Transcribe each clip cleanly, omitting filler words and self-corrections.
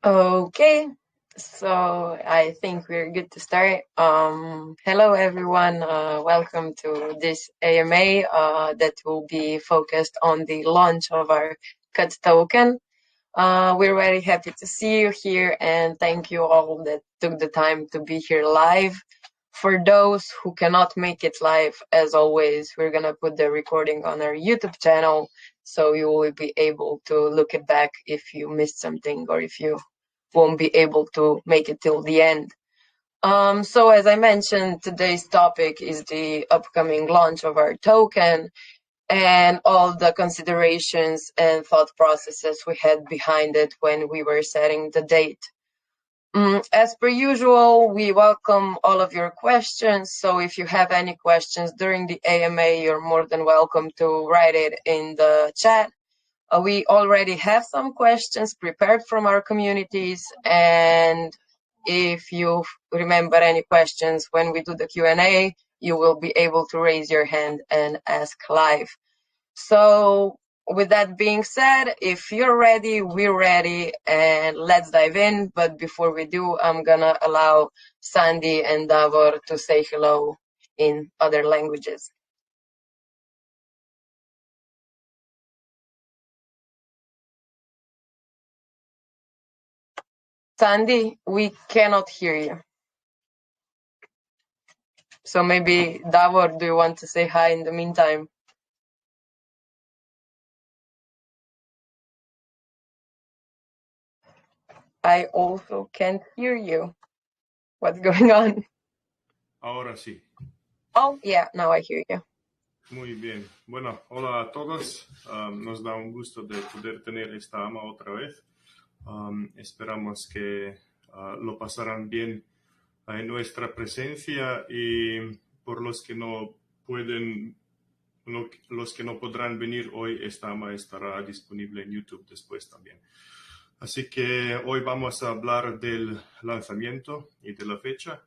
Okay, so I think we're good to start. Hello everyone, welcome to this AMA that will be focused on the launch of our CUT token. We're very happy to see you here and thank you all that took the time to be here live. For those who cannot make it live, as always, we're gonna put the recording on our YouTube channel, so you will be able to look it back if you missed something or if you won't be able to make it till the end. So as I mentioned, today's topic is the upcoming launch of our token and all the considerations and thought processes we had behind it when we were setting the date. As per usual, we welcome all of your questions. So if you have any questions during the AMA, you're more than welcome to write it in the chat. We already have some questions prepared from our communities, and if you remember any questions when we do the Q&A, you will be able to raise your hand and ask live. So with that being said, if you're ready, we're ready, and let's dive in. But before we do, I'm gonna allow Sandy and Davor to say hello in other languages. Sandy, we cannot hear you. So maybe, Davor, do you want to say hi in the meantime? I also can't hear you. What's going on? Ahora sí. Oh, yeah, now I hear you. Muy bien. Bueno, hola a todos. Nos da un gusto de poder tener esta AMA otra vez. Esperamos que lo pasarán bien en nuestra presencia y por los que no pueden, los que no podrán venir hoy, esta AMA estará disponible en YouTube después también. Así que hoy vamos a hablar del lanzamiento y de la fecha.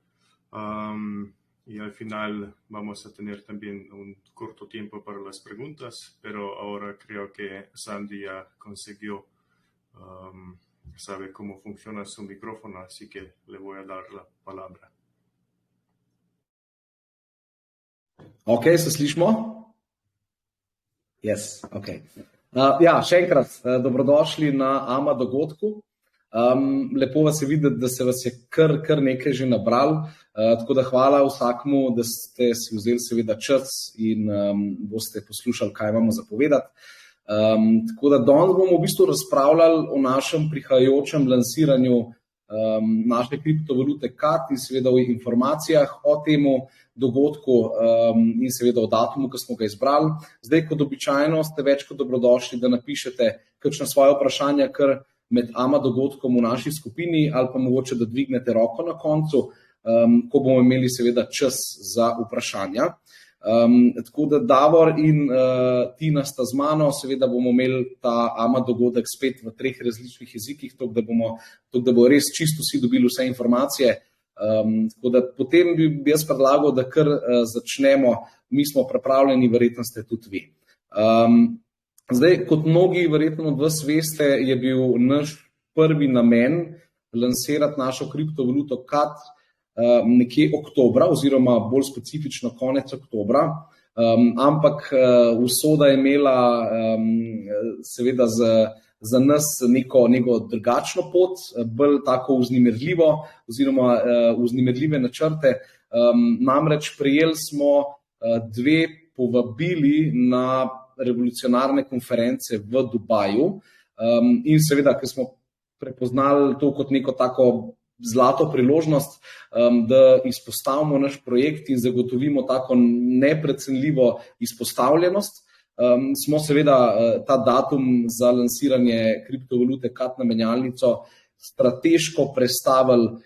Y al final vamos a tener también un corto tiempo para las preguntas, pero ahora creo que Sandy ya consiguió, sabe cómo funciona su micrófono, así que le voy a dar la palabra. Ok, se slišimo? Yes, ok. Ja, še enkrat, dobrodošli na AMA dogodku. Lepo vas je videti, da se vas je kar nekaj že nabral, tako da hvala vsakmu, da ste si vzeli seveda čas in boste poslušali, kaj imamo za povedati. Tako da danes bomo v bistvu razpravljali o našem prihajajočem lansiranju naše kriptovalute CUT in seveda o informacijah o temu dogodku in seveda o datumu, ki smo ga izbrali. Zdaj, kot običajno, ste več kot dobrodošli, da napišete kakšna svoja vprašanja kar med AMA dogodkom v naši skupini ali pa mogoče, da dvignete roko na koncu, ko bomo imeli seveda čas za vprašanja. Tako da Davor in Tina sta z mano, seveda bomo imeli ta AMA dogodek spet v 3 različnih jezikih, tako da bo res čisto vsi dobili vse informacije. Tako da potem bi jaz predlagal, da kar začnemo, mi smo pripravljeni, verjetno ste tudi vi. Zdaj, kot mnogi verjetno od vas veste, je bil naš prvi namen lansirati našo kriptovaluto CUT nekje oktobra oziroma bolj specifično konec oktobra, ampak usoda je imela seveda za nas neko drugačno pot, bolj tako vznemirljivo oziroma vznemirljive načrte. Namreč prejeli smo 2 povabili na revolucionarne konference v Dubaju in seveda, ker smo prepoznali to kot neko tako zlato priložnost, da izpostavimo naš projekt in zagotovimo tako neprecenljivo izpostavljenost, smo seveda ta datum za lansiranje kriptovalute CUT na menjalnico strateško prestavili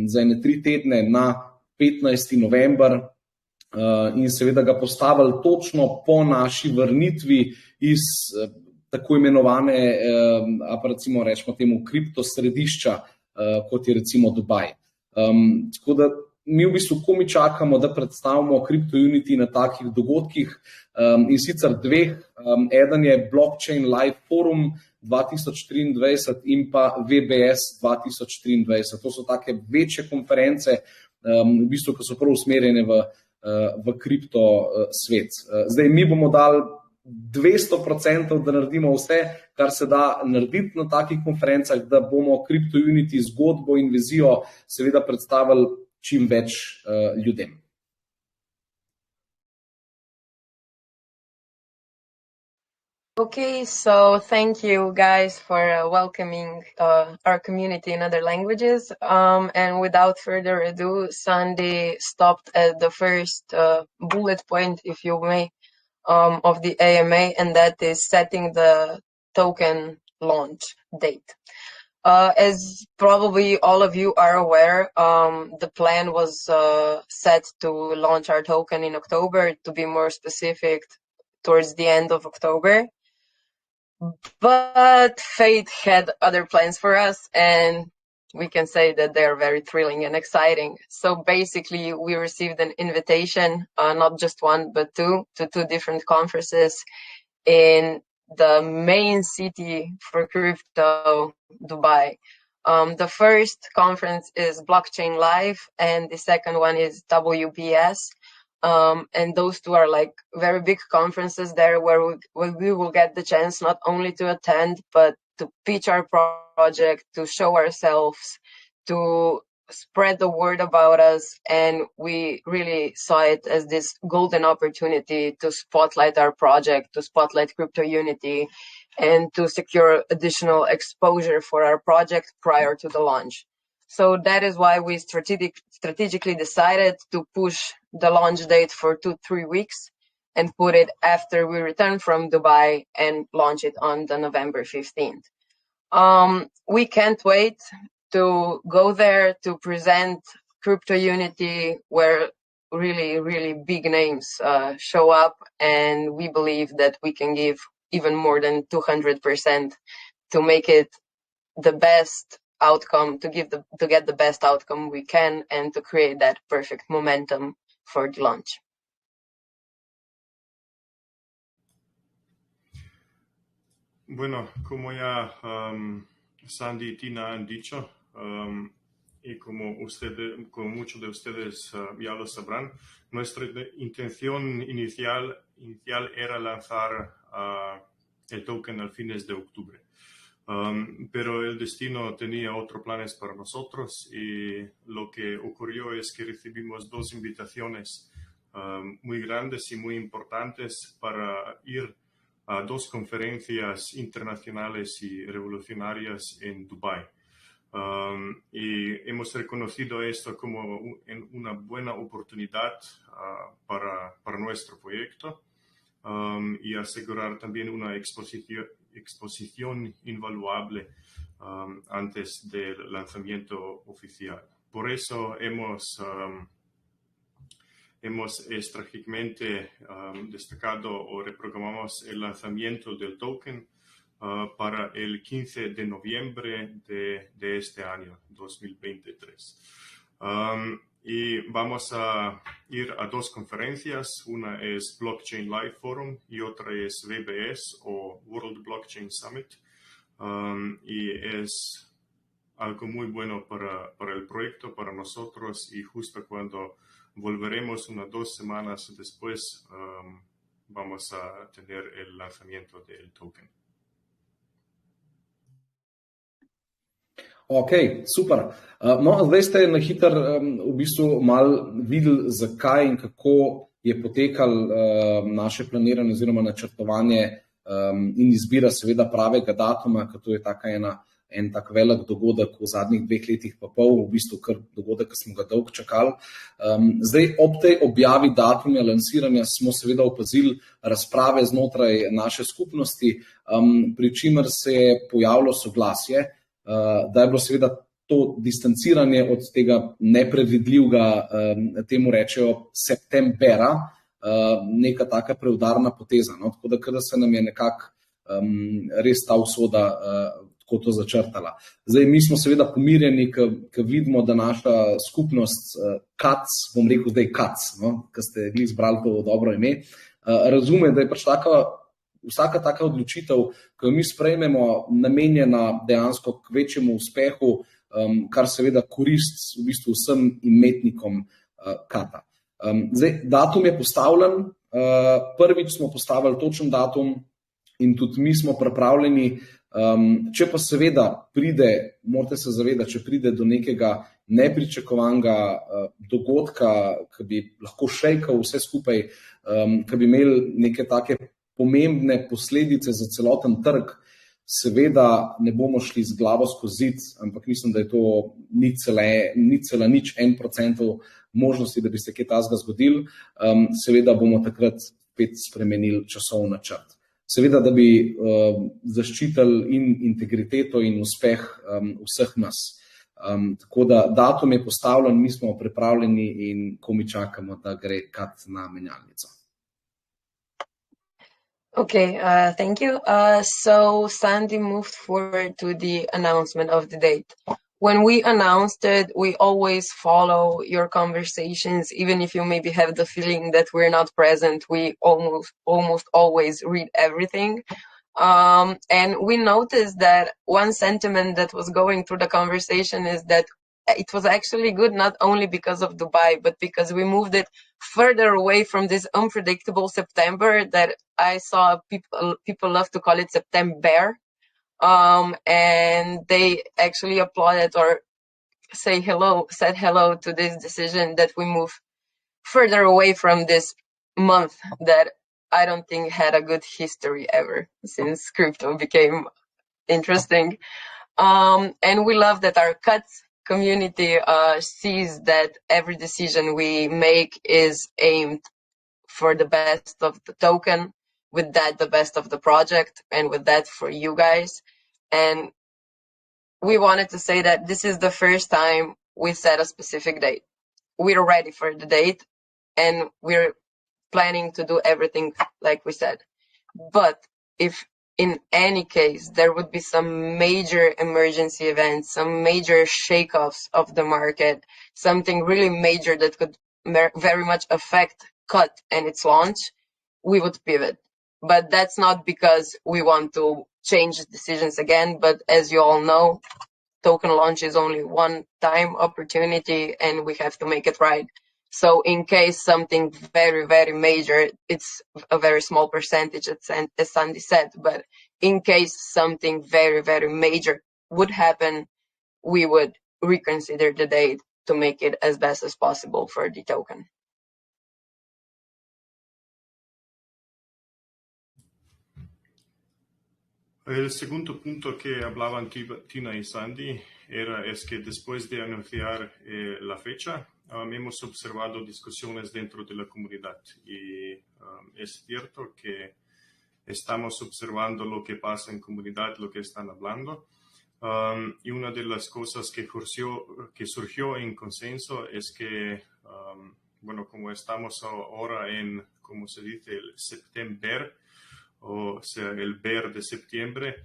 za ene 3 tedne na 15. november in seveda ga postavili točno po naši vrnitvi iz tako imenovane, pa recimo rečemo temu kriptosredišča, kot je recimo Dubaj. Tako da mi v bistvu komi čakamo, da predstavimo CryptoUnity na takih dogodkih, in sicer dveh. Eden je Blockchain Live Forum 2023 in pa VBS 2023. To so take večje konference, v bistvu, ki so prav usmerjene v kripto svet. Zdaj, mi bomo dali 200%, da naredimo vse, kar se da narediti na takih konferencah, da bomo CryptoUnity zgodbo in vizijo seveda predstavili čim več ljudem. Okay, so thank you guys for welcoming our community in other languages. And without further ado, Sandy stopped at the first bullet point, if you may, of the AMA, and that is setting the token launch date. As probably all of you are aware, the plan was set to launch our token in October, to be more specific, towards the end of October. But fate had other plans for us, and we can say that they're very thrilling and exciting. So basically, we received an invitation, not just one, but two, to two different conferences in the main city for crypto, Dubai. The first conference is Blockchain Live, and the second one is WBS. And those two are like very big conferences there where we will get the chance not only to attend, but to pitch our project, to show ourselves, to spread the word about us. And we really saw it as this golden opportunity to spotlight our project, to spotlight CryptoUnity, and to secure additional exposure for our project prior to the launch. So that is why we strategically decided to push the launch date for 2-3 weeks and put it after we return from Dubai and launch it on the November 15th. We can't wait to go there to present CryptoUnity, where really, really big names show up, and we believe that we can give even more than 200% to make it the best outcome, to get the best outcome we can, and to create that perfect momentum for the launch. Bueno, como ya Sandy y Tina han dicho, y como muchos de ustedes ya lo sabrán, nuestra intención inicial era lanzar el token al fines de octubre. Pero el destino tenía otros planes para nosotros, y lo que ocurrió es que recibimos dos invitaciones muy grandes y muy importantes para ir a dos conferencias internacionales y revolucionarias en Dubái. Y hemos reconocido esto como una buena oportunidad para nuestro proyecto, y asegurar también una exposición invaluable antes del lanzamiento oficial. Por eso hemos estratégicamente destacado o reprogramamos el lanzamiento del token para el 15 de noviembre de este año, 2023. Y vamos a ir a dos conferencias. Una es Blockchain Live Forum y otra es VBS o World Blockchain Summit. Y es algo muy bueno para el proyecto, para nosotros, y justo cuando volveremos unas 2 semanas después, vamos a tener el lanzamiento del token. Ok, super. No, zdaj ste na hiter v bistvu malo videli, zakaj in kako je potekalo naše planiranje oziroma načrtovanje in izbira seveda pravega datuma, ker to je en tak velik dogodek v zadnjih 2 letih pa pol, v bistvu kar dogodek, ki smo ga dolgo čakali. Zdaj, ob tej objavi datuma lansiranja smo seveda opazili razprave znotraj naše skupnosti, pri čemer se je pojavilo soglasje, da je bilo seveda to distanciranje od tega nepredvidljivega, temu rečejo septembera, neka taka preudarna poteza. No? Tako da se nam je nekako res ta usoda lahko to začrtala. Zdaj, mi smo seveda pomirjeni, ko vidimo, da naša skupnost CAC, bom rekel zdaj CAC, no, ki ste izbrali to dobro ime, razume, da je pač vsaka taka odločitev, ki jo mi sprejmemo, namenjena dejansko k večjemu uspehu, kar seveda korist v bistvu vsem imetnikom CAC-a. Zdaj, datum je postavljen, prvič smo postavili točen datum in tudi mi smo pripravljeni, če pa seveda morate se zavedati, če pride do nekega nepričakovanega dogodka, ki bi lahko šejkal vse skupaj, ki bi imeli neke take pomembne posledice za celoten trg, seveda ne bomo šli z glavo skozi zid, ampak mislim, da je to 0,1% možnosti, da bi se kaj takega zgodilo. Seveda bomo takrat spet spremenili časovni načrt. Seveda, da bi zaščitili in integriteto in uspeh vseh nas. Tako da datum je postavljen, mi smo pripravljeni in komi čakamo, da gre CAC na menjalnico. Okay, thank you. So Sandy moved forward to the announcement of the date. When we announced it, we always follow your conversations, even if you maybe have the feeling that we're not present, we almost always read everything. And we noticed that one sentiment that was going through the conversation is that it was actually good not only because of Dubai, but because we moved it further away from this unpredictable September that I saw people love to call it September. And they actually applauded or said hello to this decision that we move further away from this month that I don't think had a good history ever since crypto became interesting. And we love that our cuts community sees that every decision we make is aimed for the best of the token, with that the best of the project, and with that for you guys. And we wanted to say that this is the first time we set a specific date. We're ready for the date and we're planning to do everything like we said. But if in any case there would be some major emergency events, some major shake-offs of the market, something really major that could very much affect CUT and its launch, we would pivot. But that's not because we want to change decisions again, but as you all know, token launch is only one time opportunity and we have to make it right. So in case something very, very major, it's a very small percentage, as Sandy said, but in case something very, very major would happen, we would reconsider the date to make it as best as possible for the token. El segundo punto que hablaban Tina y Sandy es que después de anunciar la fecha, hemos observado discusiones dentro de la comunidad y es cierto que estamos observando lo que pasa en comunidad, lo que están hablando. Y una de las cosas que surgió en consenso es que, bueno, como estamos ahora en, como se dice, el septiembre, o sea, el BER de septiembre,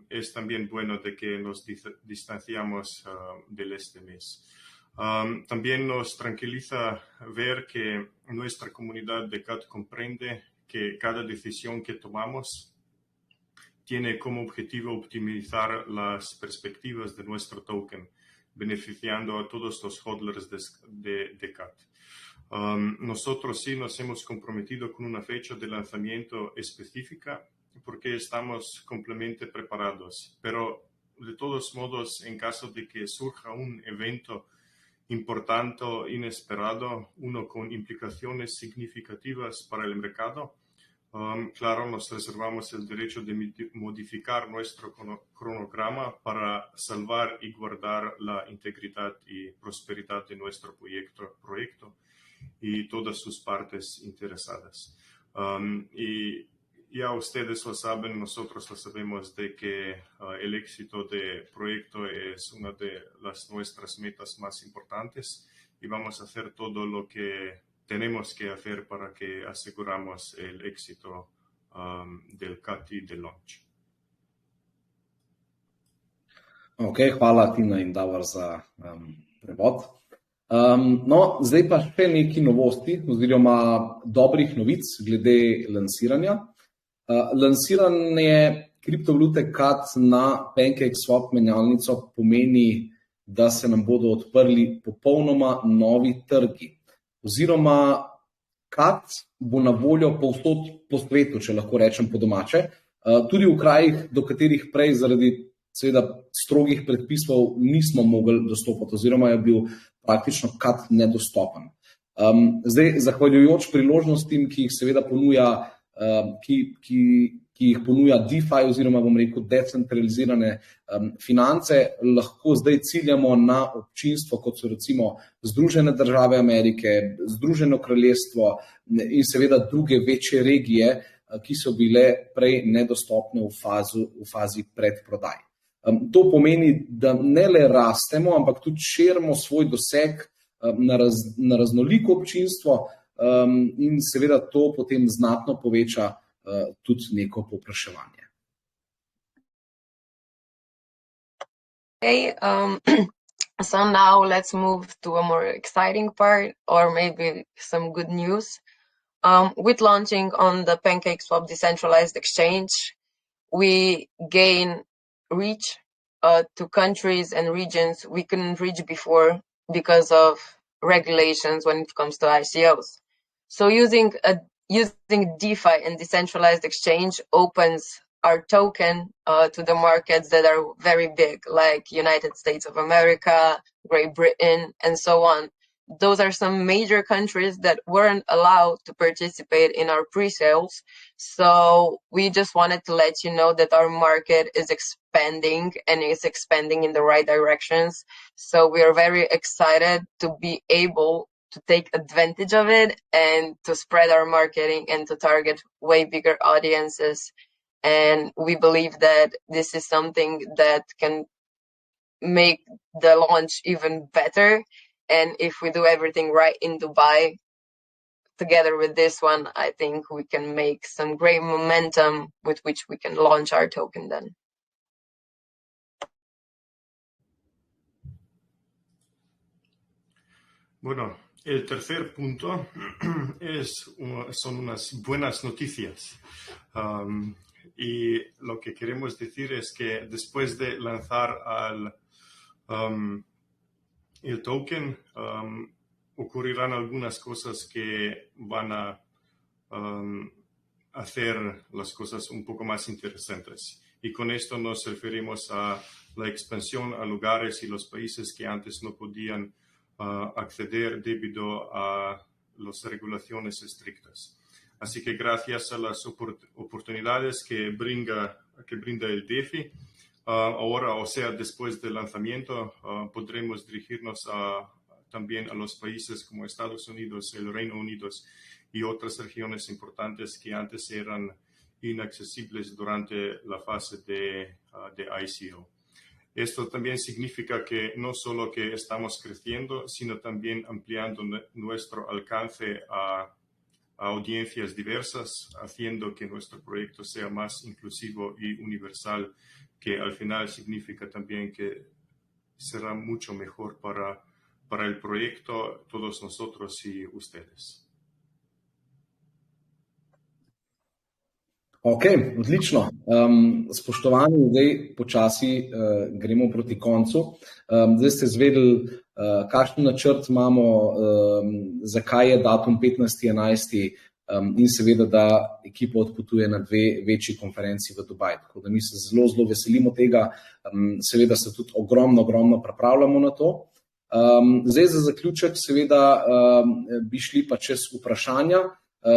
es también bueno de que nos distanciamos de este mes. También nos tranquiliza ver que nuestra comunidad de CAT comprende que cada decisión que tomamos tiene como objetivo optimizar las perspectivas de nuestro token, beneficiando a todos los hodlers de CAT. Nosotros sí nos hemos comprometido con una fecha de lanzamiento específica porque estamos completamente preparados, pero de todos modos, en caso de que surja un evento importante o inesperado, uno con implicaciones significativas para el mercado, claro, nos reservamos el derecho de modificar nuestro cronograma para salvar y guardar la integridad y prosperidad de nuestro proyecto y todas sus partes interesadas. Y ya ustedes lo saben, nosotros lo sabemos de que el éxito del proyecto es una de nuestras metas más importantes y vamos a hacer todo lo que tenemos que hacer para que aseguramos el éxito del CAT y del launch. Ok, hvala Tina in Davor za prevod. No, zdaj pa še nekaj novosti oziroma dobrih novic glede lansiranja. Lansiranje kriptovalute CAD na PancakeSwap menjalnico pomeni, da se nam bodo odprli popolnoma novi trgi. Oziroma CAD bo na voljo povsod po svetu, če lahko rečem po domače, tudi v krajih, do katerih prej zaradi seveda strogih predpisov nismo mogli dostopati oziroma je bil praktično CAD nedostopen. Zdaj, zahvaljujoč priložnostim, ki jih seveda ponuja, ki jih ponuja DeFi oziroma bom rekel decentralizirane finance, lahko zdaj ciljamo na občinstvo, kot so recimo Združene države Amerike, Združeno kraljestvo in seveda druge večje regije, ki so bile prej nedostopne v fazi predprodaj. To pomeni, da ne le rastemo, ampak tudi širimo svoj doseg na raznoliko občinstvo in seveda to potem znatno poveča tudi neko povpraševanje. Okay, so now let's move to a more exciting part, or maybe some good news. With launching on the PancakeSwap decentralized exchange, we gain reach to countries and regions we couldn't reach before because of regulations when it comes to ICOs. So using DeFi and decentralized exchange opens our token to the markets that are very big, like United States of America, Great Britain, and so on. Those are some major countries that weren't allowed to participate in our pre-sales. So we just wanted to let you know that our market is expanding and is expanding in the right directions. So we are very excited to be able to take advantage of it and to spread our marketing and to target way bigger audiences. And we believe that this is something that can make the launch even better. And if we do everything right in Dubai, together with this one, I think we can make some great momentum with which we can launch our token then. Bueno, el tercer punto son unas buenas noticias. Y lo que queremos decir es que después de lanzar el token, ocurrirán algunas cosas que van a hacer las cosas un poco más interesantes. Y con esto nos referimos a la expansión a lugares y los países que antes no podían acceder debido a las regulaciones estrictas. Así que gracias a las oportunidades que brinda el DeFi, ahora, o sea, después del lanzamiento, podremos dirigirnos también a los países como Estados Unidos, el Reino Unido y otras regiones importantes que antes eran inaccesibles durante la fase de ICO. Esto también significa que no solo que estamos creciendo, sino también ampliando nuestro alcance a audiencias diversas, haciendo que nuestro proyecto sea más inclusivo y universal, que al final significa también que será mucho mejor para el proyecto, todos nosotros y ustedes. Ok, odlično. Spoštovani, zdaj počasi gremo proti koncu. Zdaj ste izvedeli, kakšen načrt imamo, zakaj je datum 15.11. In seveda, da ekipa odpotuje na 2 večji konferenci v Dubaj. Tako da mi se zelo, zelo veselimo tega. Seveda se tudi ogromno pripravljamo na to. Zdaj za zaključek seveda bi šli pa čez vprašanja.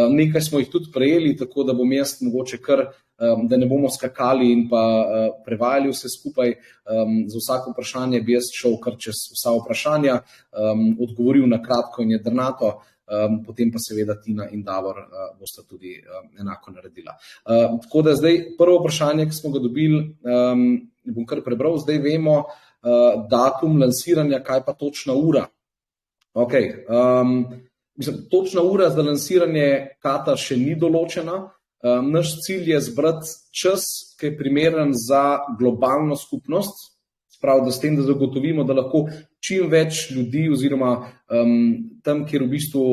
Nekaj smo jih tudi prejeli, tako da bom jaz mogoče kar, da ne bomo skakali in pa prevajali vse skupaj. Za vsako vprašanje bi jaz šel kar čez vsa vprašanja, odgovoril na kratko in jedrnato, potem pa seveda Tina in Davor bosta tudi enako naredila. Tako da zdaj prvo vprašanje, ki smo ga dobili, bom kar prebral, zdaj vemo datum lansiranja, kaj pa točna ura. Ok, točna ura za lansiranje CAD-a še ni določena. Naš cilj je zbrati čas, ki je primeren za globalno skupnost, pravi, da s tem, da zagotovimo, da lahko čim več ljudi oziroma tam, kjer v bistvu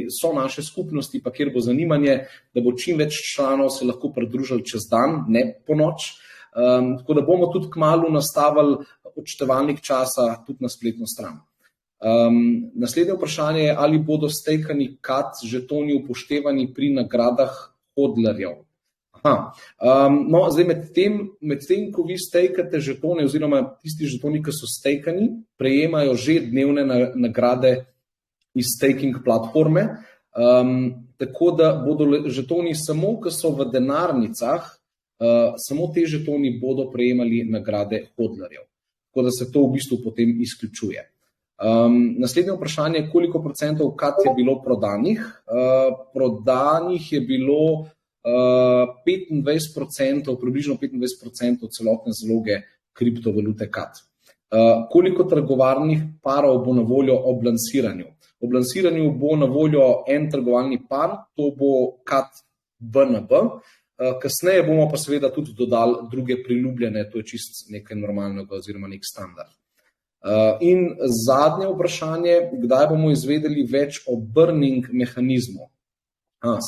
so naše skupnosti, pa kjer bo zanimanje, da bo čim več članov se lahko pridružili čez dan, ne po noč. Tako da bomo tudi kmalu nastavili odštevalnik časa tudi na spletno stran. Naslednje vprašanje je, ali bodo stakani CAD žetoni upoštevani pri nagradah hodlerjev. No, zdaj med tem, ko vi stakate žetone oziroma tisti žetoni, ki so stakani, prejemajo že dnevne nagrade iz staking platforme, tako da bodo žetoni samo, ki so v denarnicah, samo te žetoni bodo prejemali nagrade hodlerjev. Tako da se to v bistvu potem izključuje. Naslednje vprašanje je, koliko procentov CAD je bilo prodanih. Prodanih je bilo 25%, približno 25% celotne zaloge kriptovalute CAD. Koliko trgovarnih parov bo na voljo ob lansiranju? Ob lansiranju bo na voljo en trgovalni par, to bo CAD BNB. Kasneje bomo pa seveda tudi dodali druge priljubljene, to je čist nekaj normalnega oziroma nek standard. In zadnje vprašanje, kdaj bomo izvedeli več o burning mehanizmu?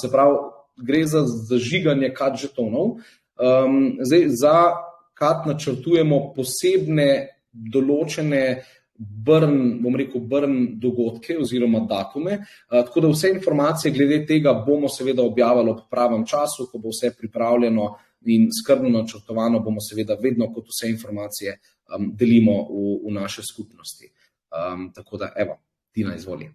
Se pravi, gre za zažiganje CAD žetonov. Zdaj, za CAD načrtujemo posebne določene burn dogodke oziroma datume, tako da vse informacije glede tega bomo seveda objavili ob pravem času, ko bo vse pripravljeno in skrbno načrtovano, bomo seveda vedno kot vse informacije delimo v naše skupnosti. Tako da, evo, Tina, izvoli.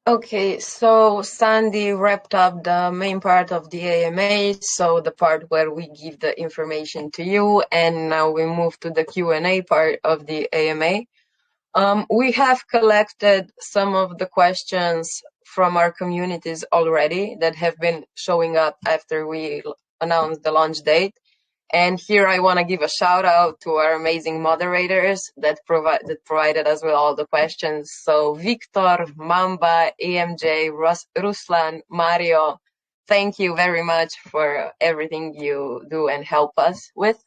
Okay, so Sandy wrapped up the main part of the AMA, so the part where we give the information to you, and now we move to the Q&A part of the AMA. We have collected some of the questions from our communities already that have been showing up after we announced the launch date. And here I want to give a shout out to our amazing moderators that provided us with all the questions. So Victor, Mamba, AMJ, Ruslan, Mario, thank you very much for everything you do and help us with.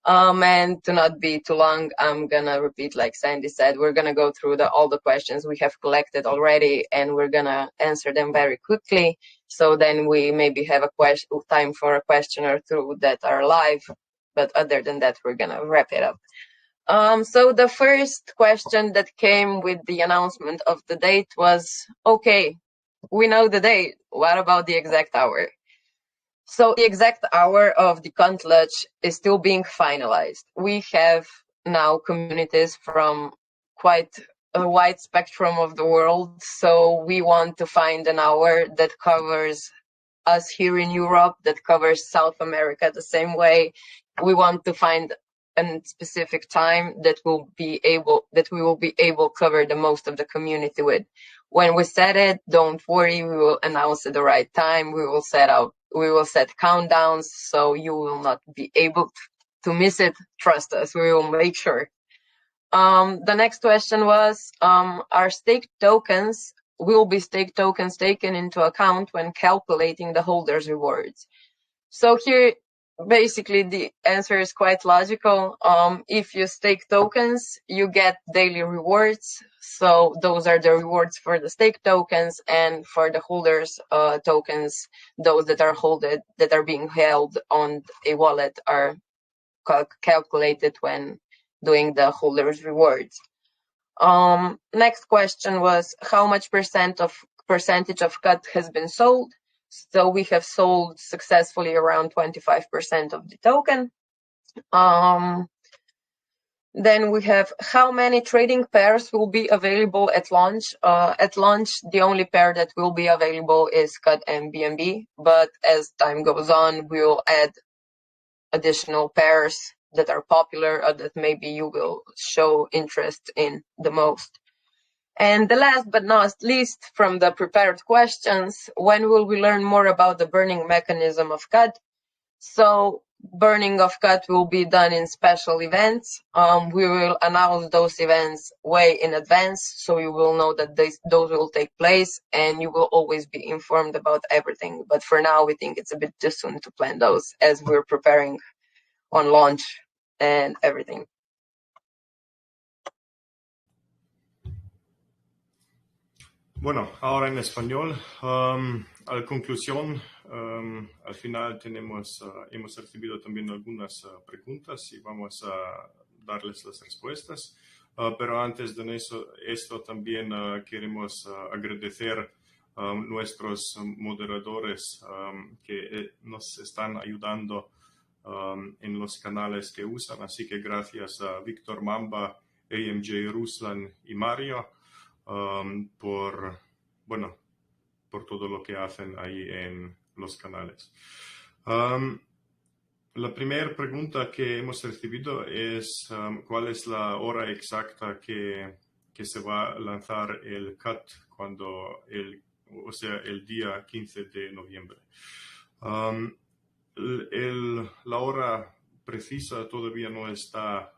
And to not be too long, I'm gonna repeat, like Sandy said, we're gonna go through all the questions we have collected already, and we're gonna answer them very quickly. So then we maybe have time for a question or two that are live, but other than that, we're gonna wrap it up. So the first question that came with the announcement of the date was, okay, we know the date, what about the exact hour? So the exact hour of the conclusion is still being finalized. We have now communities from quite a wide spectrum of the world, so we want to find an hour that covers us here in Europe, that covers South America the same way. We want to find a specific time that we will be able to cover the most of the community with. When we set it, don't worry, we will announce at the right time. We will set countdowns, so you will not be able to miss it. Trust us, we will make sure. The next question was, are staked tokens, will be staked tokens taken into account when calculating the holders' rewards? So here, basically, the answer is quite logical. If you stake tokens, you get daily rewards. So those are the rewards for the stake tokens, and for the holders tokens, those that are being held on a wallet are calculated when doing the holders rewards. Next question was, how much percentage of cut has been sold? So we have sold successfully around 25% of the token. Then we have, how many trading pairs will be available at launch? At launch, the only pair that will be available is CUT and BNB, but as time goes on, we will add additional pairs that are popular or that maybe you will show interest in the most. And the last but not least, from the prepared questions, when will we learn more about the burning mechanism of CUT? So burning of CUT will be done in special events. We will announce those events way in advance, so you will know that those will take place, and you will always be informed about everything. But for now, we think it's a bit too soon to plan those, as we're preparing on launch and everything. Bueno, ahora en español. A conclusión, al final hemos recibido también algunas preguntas y vamos a darles las respuestas. Pero antes de esto también queremos agradecer a nuestros moderadores que nos están ayudando en los canales que usan. Así que gracias a Víctor Mamba, AMJ Ruslan y Mario por todo lo que hacen ahí en los canales. La primera pregunta que hemos recibido es ¿cuál es la hora exacta que se va a lanzar el cut cuando el día 15 de noviembre? La hora precisa todavía no está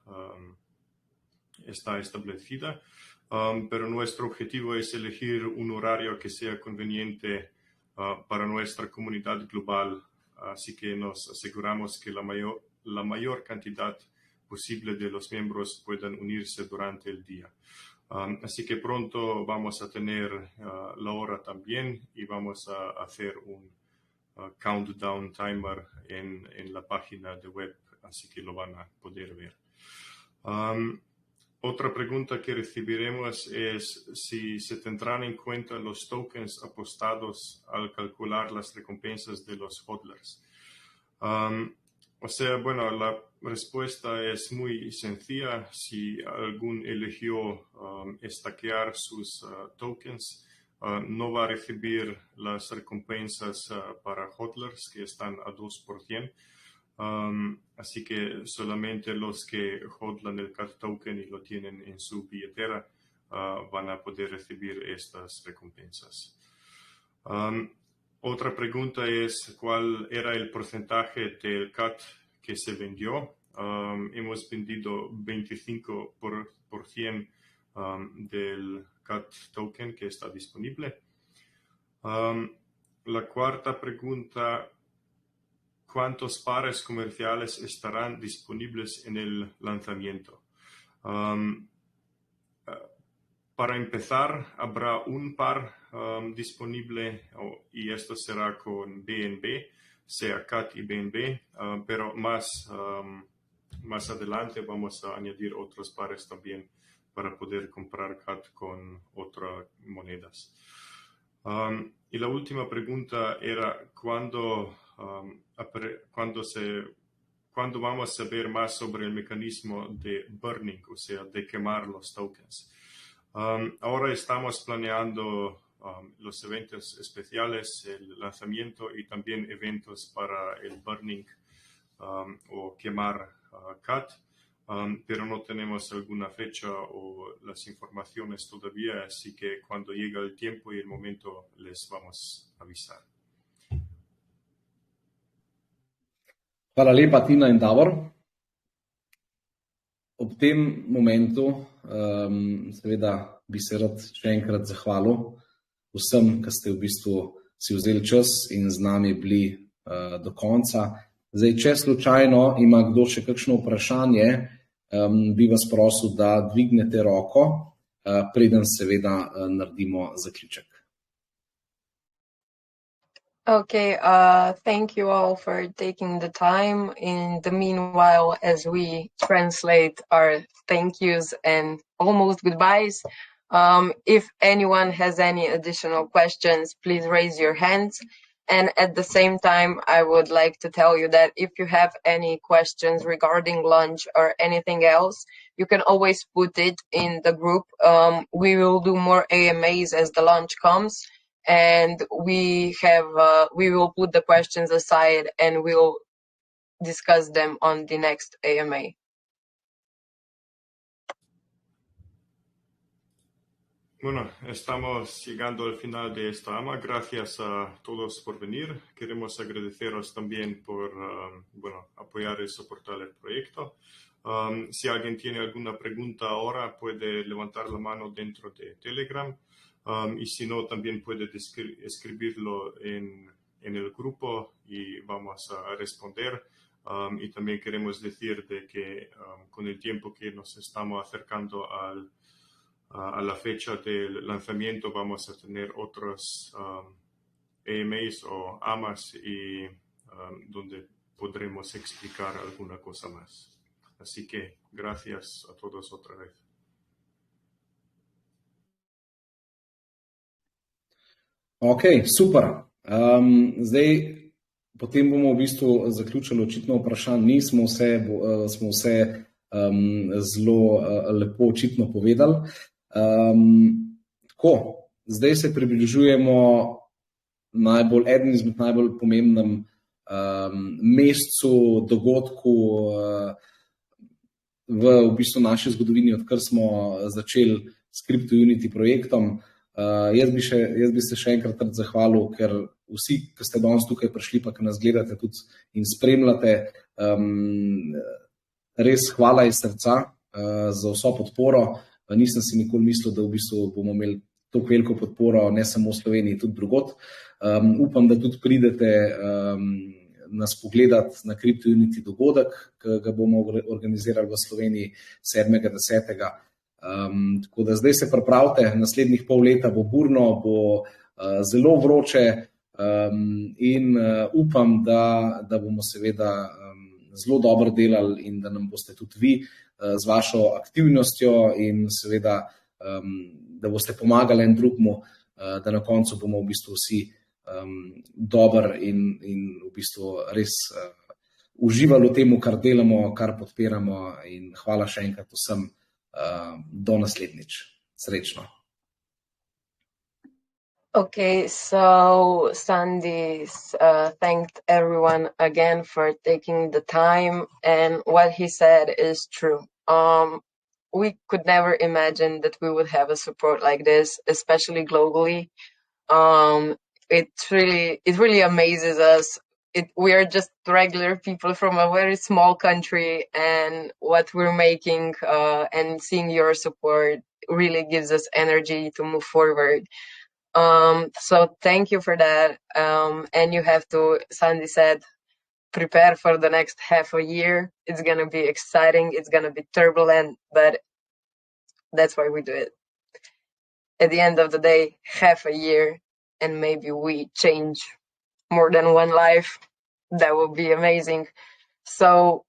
establecida. Pero nuestro objetivo es elegir un horario que sea conveniente para nuestra comunidad global, así que nos aseguramos que la mayor cantidad posible de los miembros puedan unirse durante el día. Así que pronto vamos a tener la hora también y vamos a hacer un countdown timer en la página de web, así que lo van a poder ver. Otra pregunta que recibiremos es si se tendrán en cuenta los tokens apostados al calcular las recompensas de los hodlers. La respuesta es muy sencilla. Si algún eligió estaquear sus tokens, no va a recibir las recompensas para hodlers que están a 2%. Así que solamente los que hodlan el cat token y lo tienen en su billetera van a poder recibir estas recompensas. Otra pregunta es cuál era el porcentaje del cat que se vendió. Hemos vendido 25% del cat token que está disponible. La cuarta pregunta: ¿cuántos pares comerciales estarán disponibles en el lanzamiento? Para empezar, habrá un par disponible y esto será con BNB, sea CAT y BNB, pero más adelante vamos a añadir otros pares también para poder comprar CAT con otras monedas. Y la última pregunta era ¿cuándo vamos a saber más sobre el mecanismo de burning, o sea, de quemar los tokens? Ahora estamos planeando los eventos especiales, el lanzamiento y también eventos para el burning o quemar CAT, pero no tenemos alguna fecha o las informaciones todavía, así que cuando llegue el tiempo y el momento les vamos a avisar. Hvala lepa, Tina in Davor. Ob tem momentu seveda bi se rad še enkrat zahvalil vsem, ki ste v bistvu si vzeli čas in z nami bili do konca. Zdaj, če slučajno ima kdo še kakšno vprašanje, bi vas prosil, da dvignete roko, preden seveda naredimo zaključek. Okay, thank you all for taking the time. In the meanwhile, as we translate our thank yous and almost goodbyes, if anyone has any additional questions, please raise your hands. And at the same time, I would like to tell you that if you have any questions regarding launch or anything else, you can always put it in the group. We will do more AMAs as the launch comes. And we will put the questions aside and we'll discuss them on the next AMA. Bueno, estamos llegando al final de esta AMA. Gracias a todos por venir. Queremos agradeceros también por apoyar y soportar el proyecto. Si alguien tiene alguna pregunta ahora, puede levantar la mano dentro de Telegram. Y si no, también puede escribirlo en el grupo y vamos a responder. Y también queremos decir de que con el tiempo que nos estamos acercando a la fecha del lanzamiento vamos a tener otros AMAs o AMAs y donde podremos explicar alguna cosa más. Así que gracias a todos otra vez. Ok, super. Zdaj, potem bomo v bistvu zaključili, očitno vprašanj ni, smo vse zelo lepo očitno povedali. Tako, zdaj se približujemo eden izmed najbolj pomembnem mesecu, dogodku v bistvu naši zgodovini, odkar smo začeli s CryptoUnity projektom. Jaz bi se še enkrat rad zahvalil, ker vsi, ki ste danes tukaj prišli, pa ki nas gledate tudi in spremljate, res hvala iz srca za vso podporo. Nisem si nikoli mislil, da v bistvu bomo imeli tako veliko podporo, ne samo v Sloveniji, tudi drugod. Upam, da tudi pridete nas pogledati na CryptoUnity dogodek, ki ga bomo organizirali v Sloveniji 7.10. Tako da zdaj se pripravite, naslednjih pol leta bo burno, bo zelo vroče in upam, da bomo seveda zelo dobro delali in da nam boste tudi vi z vašo aktivnostjo in seveda, da boste pomagali en drugmu, da na koncu bomo v bistvu vsi dobro in v bistvu res uživali v tem, kar delamo, kar podpiramo in hvala še enkrat vsem. Do naslednjič. Srečno. Okay, so Sandy thanked everyone again for taking the time, and what he said is true. We could never imagine that we would have a support like this, especially globally. It really amazes us. We are just regular people from a very small country, and what we're making and seeing your support really gives us energy to move forward. So thank you for that. And you have to, Sandy said, prepare for the next half a year. It's going to be exciting. It's going to be turbulent, but that's why we do it. At the end of the day, half a year, and maybe we change more than one life. That would be amazing. So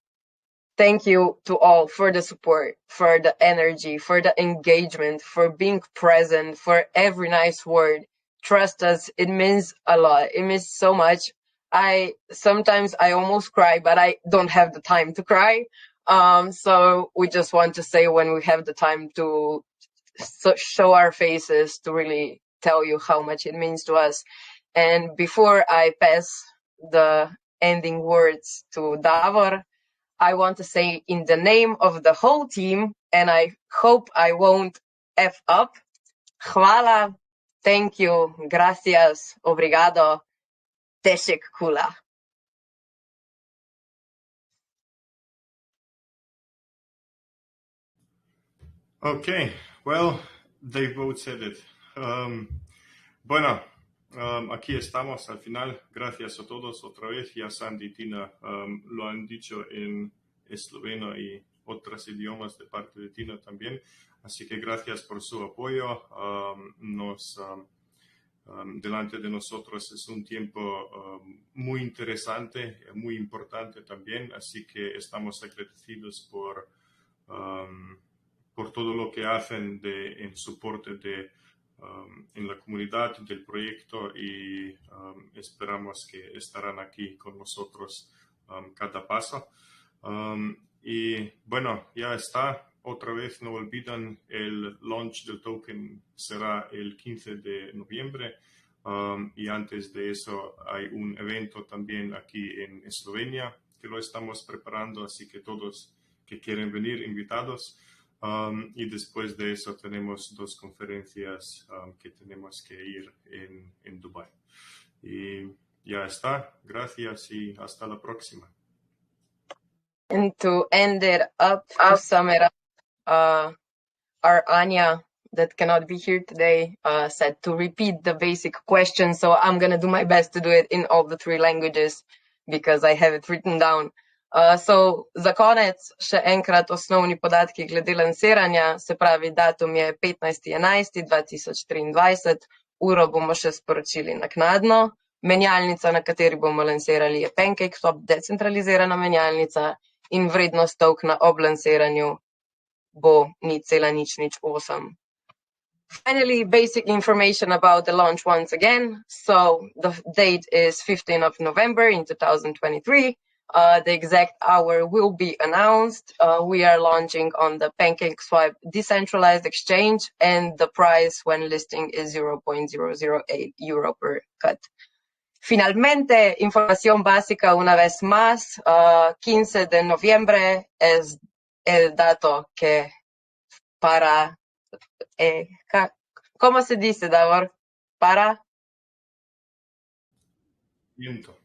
thank you to all for the support, for the energy, for the engagement, for being present, for every nice word. Trust us, it means a lot. It means so much. Sometimes I almost cry, but I don't have the time to cry. So we just want to say when we have the time to show our faces, to really tell you how much it means to us. And before I pass the ending words to Davor, I want to say in the name of the whole team, and I hope I won't F up, hvala, thank you, gracias, obrigado, tešek kula. Okay, well, they both said it. Bueno, aquí estamos al final. Gracias a todos otra vez. Ya Sandy y Tina lo han dicho en esloveno y otros idiomas de parte de Tina también. Así que gracias por su apoyo. Delante de nosotros es un tiempo muy interesante, muy importante también. Así que estamos agradecidos por todo lo que hacen en soporte en la comunidad del proyecto y esperamos que estarán aquí con nosotros cada paso. Y bueno, ya está. Otra vez no olviden, el launch del token será el 15 de noviembre y antes de eso hay un evento también aquí en Eslovenia que lo estamos preparando, así que todos que quieren venir, invitados. Y después de eso tenemos 2 conferencias que tenemos que ir en Dubái. Y ya está. Gracias y hasta la próxima. And to end it up, to sum it up, our Anya, that cannot be here today, said to repeat the basic question. So I'm going to do my best to do it in all the 3 languages because I have it written down. So za konec še enkrat osnovni podatki glede lansiranja, se pravi datum je 15.11.2023, uro bomo še sporočili naknadno, menjalnica, na kateri bomo lansirali, je PancakeSwap, decentralizirana menjalnica in vrednost tokena ob lansiranju bo 0,008. Finally, basic information about the launch once again. So the date is 15th of November in 2023. The exact hour will be announced. We are launching on the PancakeSwap decentralized exchange, and the price when listing is 0.008 euro per cut. Finalmente, información básica una vez más, 15 de noviembre es el dato que para... ¿Cómo se dice, Davor? Para... Viento.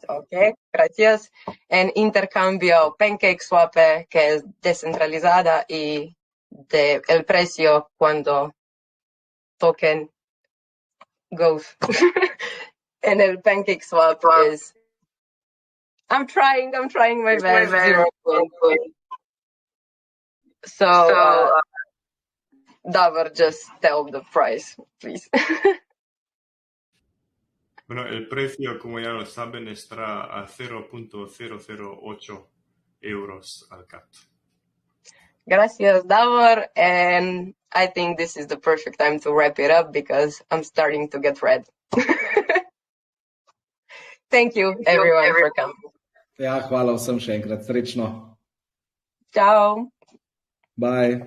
Ok, gracias. En intercambio PancakeSwap, que es descentralizada, y el precio cuando token goes. En el PancakeSwap is... I'm trying my best. 0.1. So, Davor, just tell the price, please. Bueno, el precio, como ya lo saben, estará a 0.008 euros al cat. Gracias, Davor. And I think this is the perfect time to wrap it up because I'm starting to get red. Thank you, everyone, for coming. Ja, hvala vsem še enkrat. Srečno. Ciao. Bye.